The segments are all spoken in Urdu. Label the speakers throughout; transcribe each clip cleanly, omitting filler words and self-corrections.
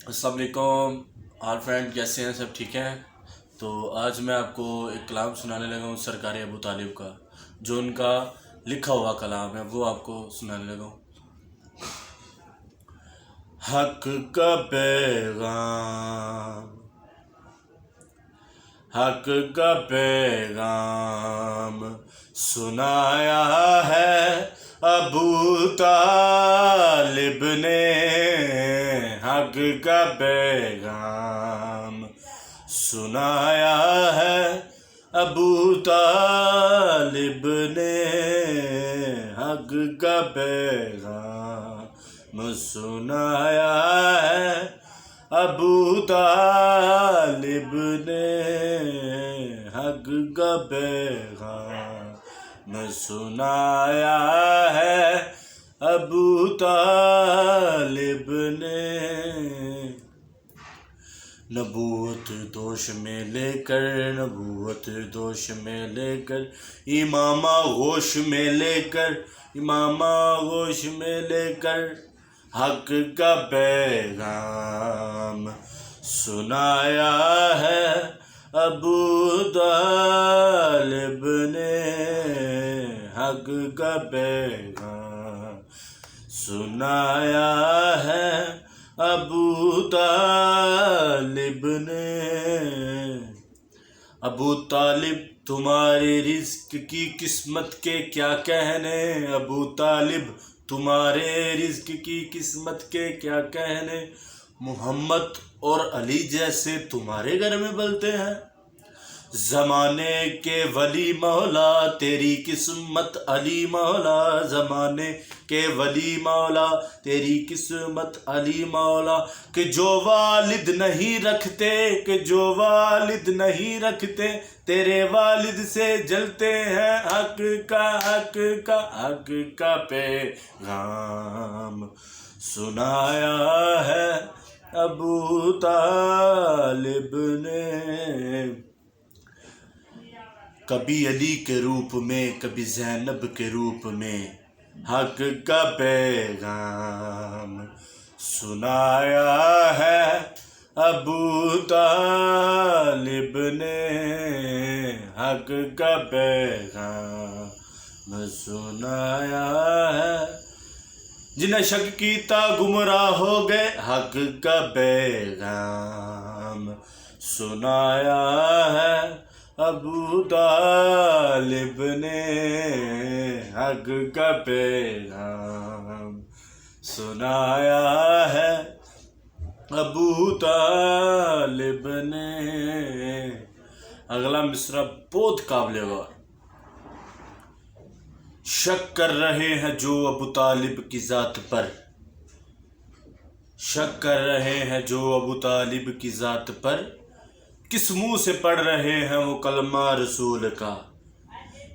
Speaker 1: السلام علیکم آل فرینڈ، کیسے ہیں؟ سب ٹھیک ہیں؟ تو آج میں آپ کو ایک کلام سنانے لگا ہوں سرکار ابو طالب کا، جو ان کا لکھا ہوا کلام ہے، وہ آپ کو سنانے لگا ہوں۔ حق کا پیغام، حق کا پیغام سنایا ہے ابو طالب نے، حق کا پیغام سنایا ہے ابو طالب نے، حق کا پیغام سنایا ہے ابو طالب نے، حق کا پیغام سنایا ہے ابو طالب نے۔ نبوت دوش میں لے کر، نبوت دوش میں لے کر، امامہ غوش میں لے کر، امامہ غوش میں لے کر، حق کا پیغام سنایا ہے ابو طالب نے، حق کا پیغام سنایا ہے ابو طالب نے۔ ابو طالب تمہارے رزق کی قسمت کے کیا کہنے، ابو طالب تمہارے رزق کی قسمت کے کیا کہنے، محمد اور علی جیسے تمہارے گھر میں بلتے ہیں، زمانے کے ولی مولا تیری قسمت علی مولا، زمانے کے ولی مولا تیری قسمت علی مولا، کہ جو والد نہیں رکھتے، کہ جو والد نہیں رکھتے تیرے والد سے جلتے ہیں، حق کا حق کا حق کا پیغام سنایا ہے ابو طالب نے۔ کبھی علی کے روپ میں، کبھی زینب کے روپ میں، حق کا پیغام سنایا ہے ابو طالب نے، حق کا پیغام سنایا ہے۔ جنہیں شک کیتا گمراہ ہو گئے، حق کا پیغام سنایا ہے ابو طالب نے، حق کا پیغام سنایا ہے ابو طالب نے۔ اگلا مصرع بہت قابل غور۔ شک کر رہے ہیں جو ابو طالب کی ذات پر، شک کر رہے ہیں جو ابو طالب کی ذات پر، کس منہ سے پڑھ رہے ہیں وہ کلمہ رسول کا،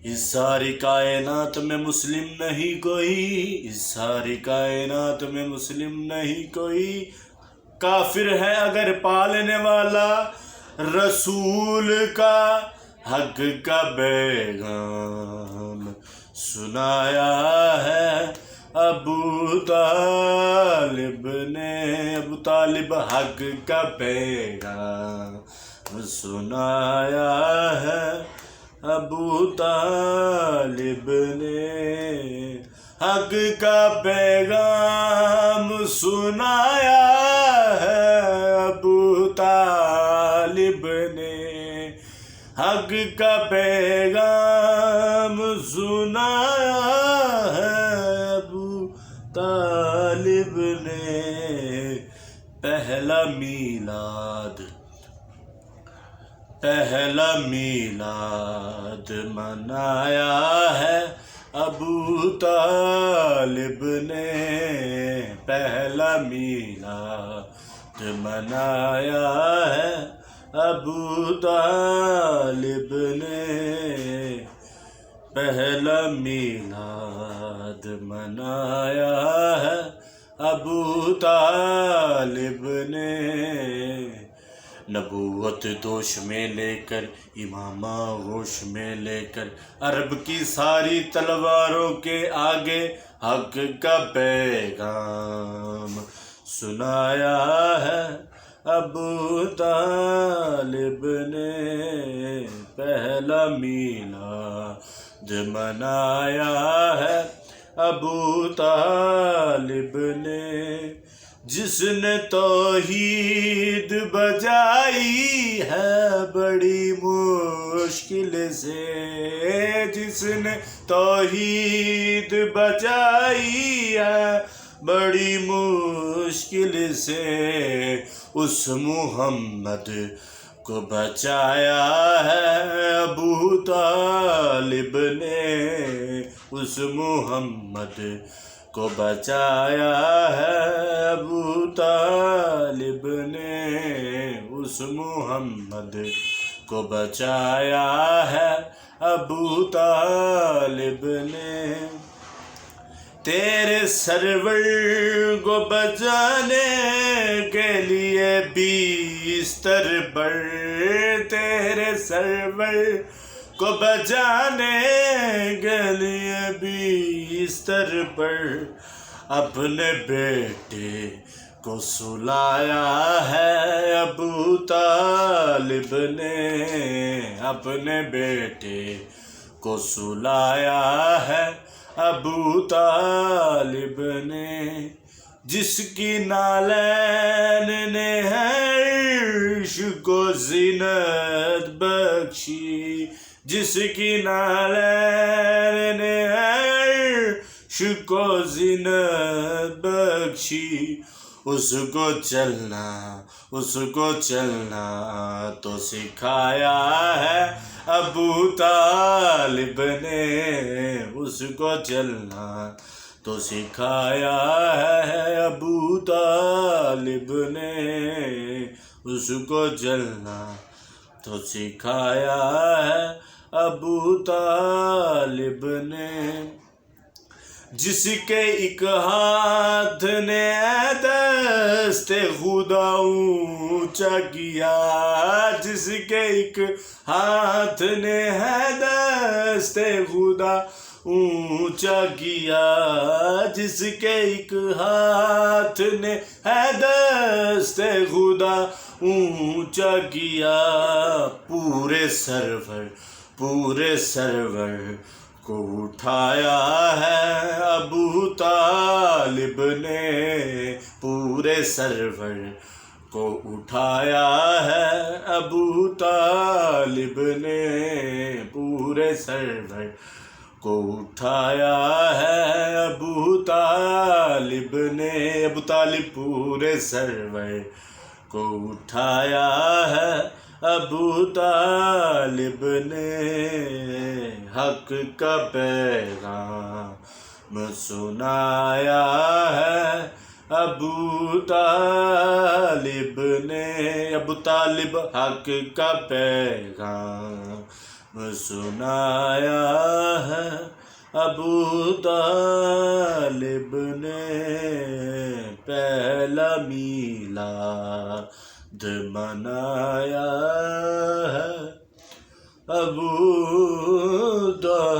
Speaker 1: اس ساری کائنات میں مسلم نہیں کوئی، اس ساری کائنات میں مسلم نہیں کوئی، کافر ہے اگر پالنے والا رسول کا، حق کا پیغام سنایا ہے ابو طالب نے، ابو طالب حق کا پیغام سنایا ہے ابو طالب نے، حق کا پیغام سنایا ہے ابو طالب نے، حق کا پیغام سنایا ہے ابو طالب نے۔ پہلا میلاد، پہلا میلاد منایا ہے ابو طالب نے، پہلا میلاد منایا ہے ابو طالب نے، پہلا میلاد منایا ہے ابو طالب نے۔ نبوت دوش میں لے کر، امامہ غوش میں لے کر، عرب کی ساری تلواروں کے آگے حق کا پیغام سنایا ہے ابو طالب نے پہلا میلاد منایا ہے ابو طالب نے، جس نے توحید بجائی ہے بڑی مشکل سے، جس نے توحید بجائی ہے بڑی مشکل سے، اس محمد کو بچایا ہے ابو طالب نے، اس محمد کو بچایا ہے ابو طالب نے، اس محمد کو بچایا ہے ابو طالب نے، تیرے سرور کو بچانے کے لیے بستر پر، تیرے سرور کو بچانے کے لیے بستر پر اپنے بیٹے کو سلایا ہے ابو طالب نے، اپنے بیٹے کو سلایا ہے ابو طالب نے، جس کی نالین نے عرش کو زینت بخشی، جس کی نالین نے عرش کو زینت بخشی، اس کو چلنا، اس کو چلنا تو سکھایا ہے ابو طالب نے، اس کو چلنا تو سکھایا ہے ابو طالب نے، اس کو چلنا تو سکھایا ہے ابو طالب نے، جس کے ایک ہاتھ نے دست خدا اونچا کیا، جس کے ایک ہاتھ نے دست خدا اونچا کیا، جس کے ایک ہاتھ نے دست خدا اونچا کیا، پورے سرور کو اٹھایا ہے ابو طالب نے، پورے سرور کو اٹھایا ہے ابو طالب نے، پورے سرور کو اٹھایا ہے ابو طالب نے، ابو طالب پورے سرور کو اٹھایا ہے ابو طالب نے، حق کا پیغام سنایا ہے ابو طالب نے، ابو طالب حق کا پیغام سنایا ہے ابو طالب نے، پہلا میلاد منایا ہے ابو طالب